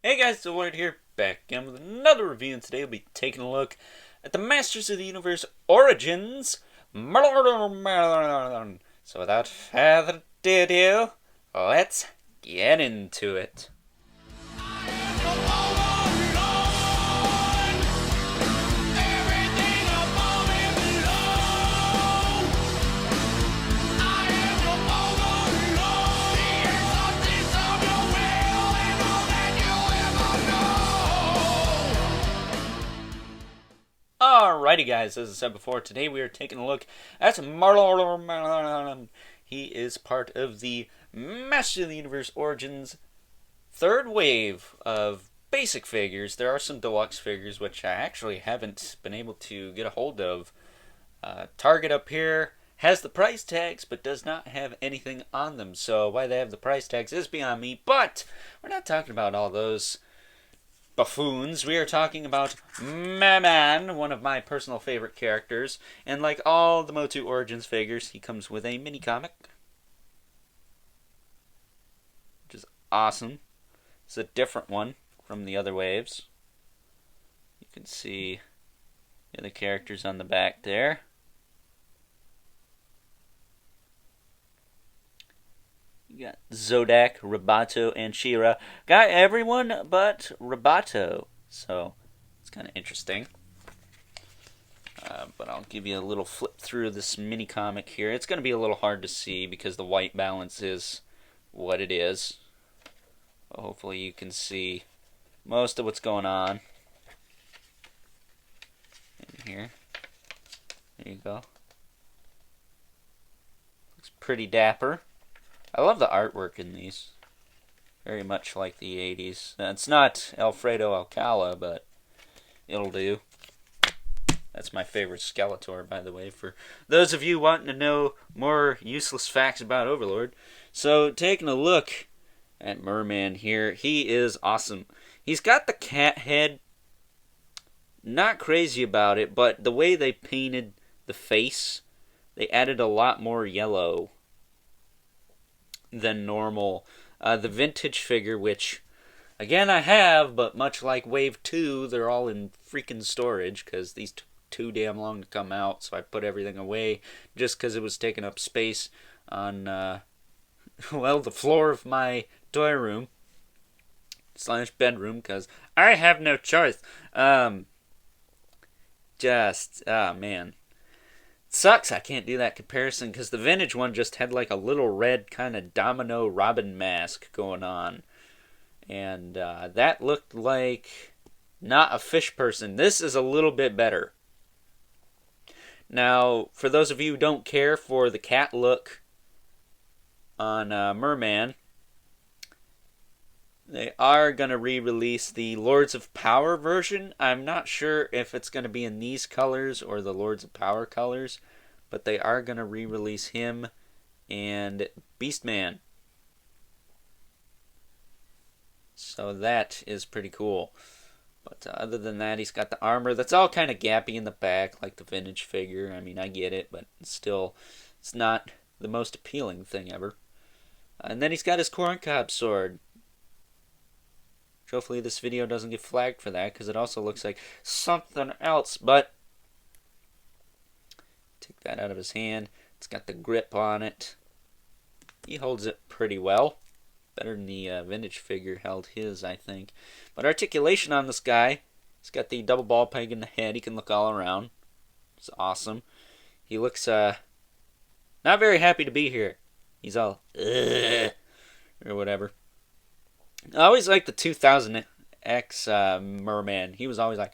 Hey guys, the Lord here, back again with another review, and today we'll be taking a look at the Masters of the Universe Origins. So without further ado, let's get into it. Alrighty guys, as I said before, today we are taking a look at Merman. He is part of the Masters of the Universe Origins third wave of basic figures. There are some deluxe figures which I actually haven't been able to get a hold of. Target up here has the price tags but does not have anything on them, so why they have the price tags is beyond me, but we're not talking about all those buffoons. We are talking about Merman, one of my personal favorite characters, and like all the MOTU Origins figures, he comes with a mini comic, which is awesome. It's a different one from the other waves. You can see the other characters on the back there. You got Zodak, Roboto, and She-Ra. Got everyone but Roboto. So, it's kind of interesting. But I'll give you a little flip through this mini comic here. It's going to be a little hard to see because the white balance is what it is. But hopefully you can see most of what's going on in here. There you go. Looks pretty dapper. I love the artwork in these. Very much like the 80s. It's not Alfredo Alcala, but it'll do. That's my favorite Skeletor, by the way, for those of you wanting to know more useless facts about Overlord. So, taking a look at Merman here, he is awesome. He's got the cat head. Not crazy about it, but the way they painted the face, they added a lot more yellow than normal. The vintage figure, which again I have, but much like Wave 2, they're all in freaking storage because these took too damn long to come out, so I put everything away just because it was taking up space on well, the floor of my toy room / bedroom, because I have no choice. Man, sucks I can't do that comparison because the vintage one just had like a little red kind of domino Robin mask going on, and that looked like not a fish person. This is a little bit better. Now, for those of you who don't care for the cat look on Merman, they are going to re-release the Lords of Power version. I'm not sure if it's going to be in these colors or the Lords of Power colors, but they are going to re-release him and Beastman. So that is pretty cool. But other than that, he's got the armor that's all kind of gappy in the back, like the vintage figure. I mean, I get it, but still, it's not the most appealing thing ever. And then he's got his corncob sword. Hopefully this video doesn't get flagged for that, because it also looks like something else. But take that out of his hand. It's got the grip on it. He holds it pretty well. Better than the vintage figure held his, I think. But articulation on this guy. He's got the double ball peg in the head. He can look all around. It's awesome. He looks not very happy to be here. He's all or whatever. I always liked the 2000X Merman. He was always like,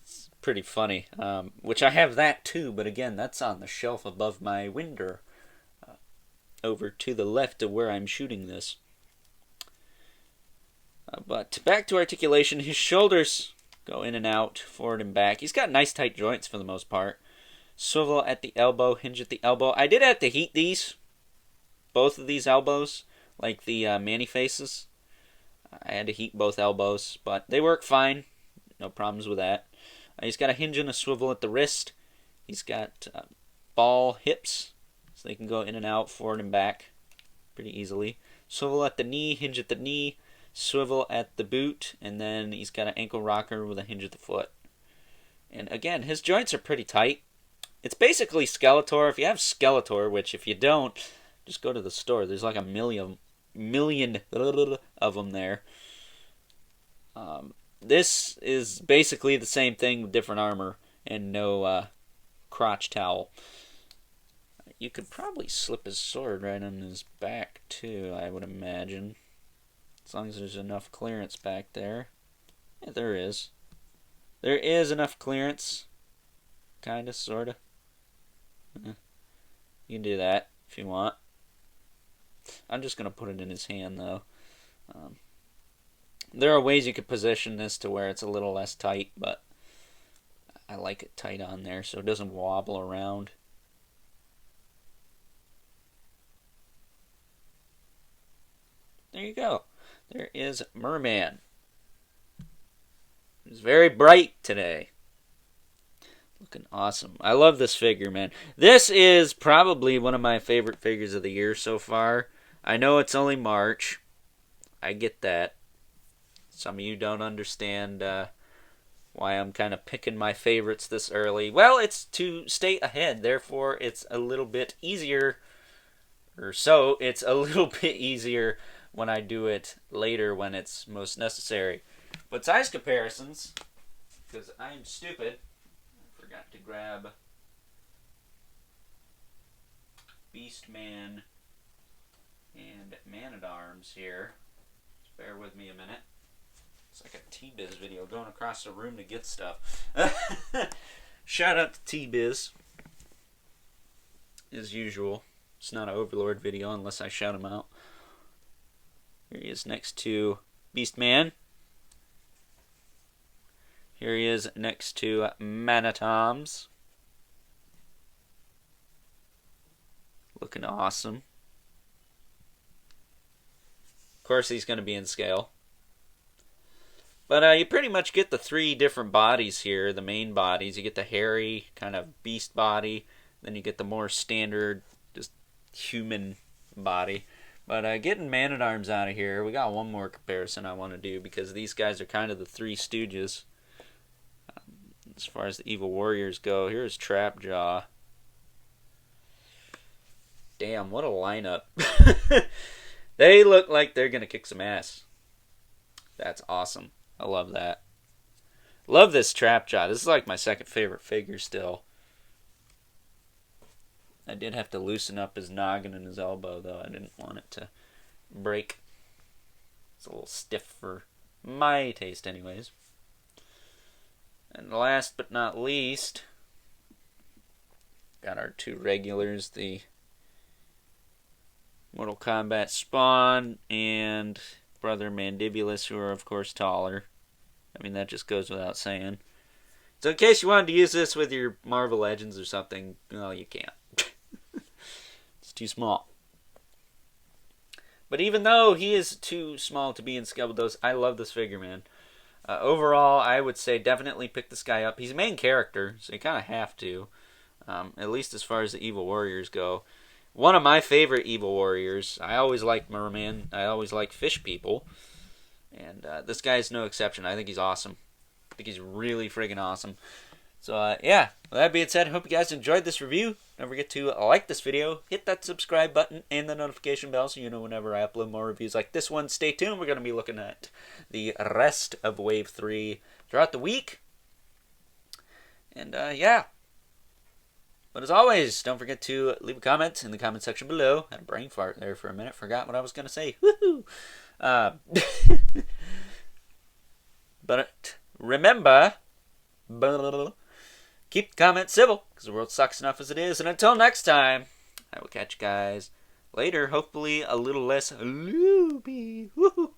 it's pretty funny. Which I have that too, but again, that's on the shelf above my window. Over to the left of where I'm shooting this. But back to articulation. His shoulders go in and out, forward and back. He's got nice tight joints for the most part. Swivel at the elbow, hinge at the elbow. I did have to heat these. Both of these elbows, like the Manny faces. I had to heat both elbows, but they work fine. No problems with that. He's got a hinge and a swivel at the wrist. He's got ball hips, so they can go in and out, forward and back pretty easily. swivel at the knee, hinge at the knee, swivel at the boot, and then he's got an ankle rocker with a hinge at the foot. And again, his joints are pretty tight. It's basically Skeletor. If you have Skeletor, which if you don't, just go to the store. There's like a million of them there. This is basically the same thing with different armor and no crotch towel. You could probably slip his sword right on his back too, I would imagine. As long as there's enough clearance back there. Yeah, there is. There is enough clearance. Kinda, sorta. You can do that if you want. I'm just going to put it in his hand, though. There are ways you could position this to where it's a little less tight, but I like it tight on there so it doesn't wobble around. There you go. There is Merman. He's very bright today. Looking awesome. I love this figure, man. This is probably one of my favorite figures of the year so far. I know it's only March. I get that. Some of you don't understand why I'm kind of picking my favorites this early. Well, it's to stay ahead. Therefore, it's a little bit easier. It's a little bit easier when I do it later when it's most necessary. But size comparisons, because I'm stupid, I forgot to grab Beastman and Man-at-Arms here. Just bear with me a minute. It's like a T-Biz video, going across the room to get stuff. Shout out to T-Biz. As usual. It's not an Overlord video unless I shout him out. Here he is next to Beastman. Here he is next to Man-at-Arms. Looking awesome. Of course, he's going to be in scale. But you pretty much get the three different bodies here, the main bodies. You get the hairy, kind of beast body. Then you get the more standard, just human body. But getting Man-at-Arms out of here, we got one more comparison I want to do because these guys are kind of the Three Stooges. As far as the Evil Warriors go, here's Trapjaw. Damn, what a lineup. They look like they're going to kick some ass. That's awesome. I love that. Love this Trapjaw. This is like my second favorite figure still. I did have to loosen up his noggin and his elbow, though. I didn't want it to break. It's a little stiff for my taste anyways. And last but not least, got our two regulars, the Mortal Kombat Spawn and Brother Mandibulus, who are, of course, taller. I mean, that just goes without saying. So in case you wanted to use this with your Marvel Legends or something, well, you can't. It's too small. But even though he is too small to be in scale with those, I love this figure, man. Overall, I would say definitely pick this guy up. He's a main character, so you kind of have to. At least as far as the Evil Warriors go. One of my favorite Evil Warriors. I always liked Merman. I always liked Fish People. And this guy's no exception. I think he's awesome. I think he's really friggin' awesome. So, yeah. With that being said, I hope you guys enjoyed this review. Don't forget to like this video, hit that subscribe button, and the notification bell so you know whenever I upload more reviews like this one. Stay tuned. We're going to be looking at the rest of Wave 3 throughout the week. And, yeah. But as always, don't forget to leave a comment in the comment section below. Had a brain fart there for a minute. Forgot what I was going to say. Woohoo! But remember, keep the comments civil, because the world sucks enough as it is. And until next time, I will catch you guys later. Hopefully a little less loopy. Woohoo!